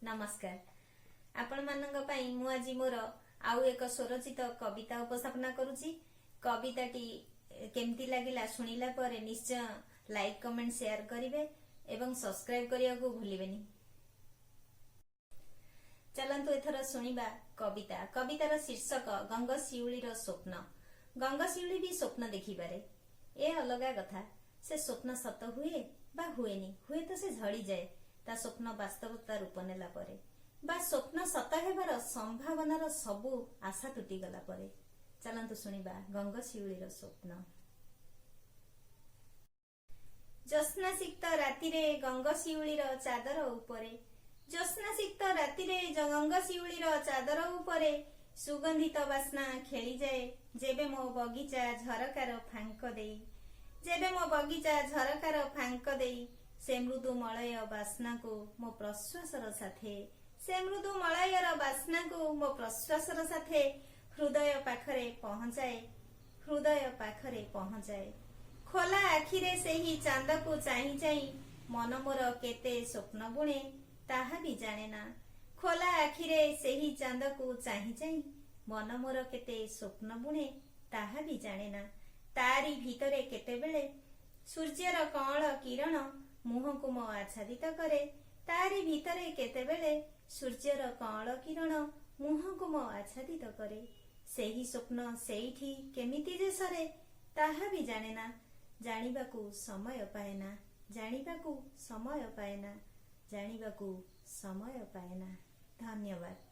नमस्कार। आपण मानंग पई मु आज मोर आउ एक स्वरचित कविता उपस्थापना करुची। कविताटी केमती लागिला शुणिला परे निश्चय लाइक कमेंट शेयर करिवे एवं सब्सक्राइब करिया को भूलिबेनी। चलंतु एथर शुणिबा कविता। कवितार शीर्षक गंगशिउलीर स्वप्न। गंगशिउली भी स्वप्न देखि पारे, ए अलगा कथा। से स्वप्न सत हुए बा हुएनी, हुए तो से झड़ी जाए ता स्वप्न वास्तवता रूप नेला परे, बा स्वप्न सत हेबार संभावनार सबु आशा तुटी गला परे। चलंतु शुणिबा गंगशिउलीर स्वप्न। ज्योत्स्नासिक्त रातिरे गंगशिउलीर चादर उपरे, ज्योत्स्नासिक्त रातिरे गंगशिउलीर चादर उपरे सुगंधित बास्ना खेली जाए जेबे मो बगीचा झरकार फांक देई, जेबे मो बगीचा झरकार फांक देई से मृदु मलय बास्ना को मो प्रश्वासर साथे, से मृदु मलयर बास्ना को मो प्रश्वासर साथे हृदय पाखरे पहुंचाए, हृदय पाखरे पहुंचाए। खोला आखिरे सेही चांद को चाही चाही मन मोर केते स्वप्न बुणे ताहा भी जाने ना। खोला आखिरे सेही चांद को चाही चाही मन मोर केते स्वप्न बुणे ताहा भी जाने ना। तारी भीतरे केते बेले सूर्यर कଅଁଳ किरण मुह को मो आच्छादित करे, तारी भीतरे केते बेले सूर्यर कଅଁଳ किरण मुह को मो आच्छादित करे। सेही स्वप्न सेईठी केमिति जे सरे ताहा भी जाने ना। जानिबाकू समय पाए ना, जानिबाकू समय पाए ना, जानिबाकू समय पाए ना। धन्यवाद।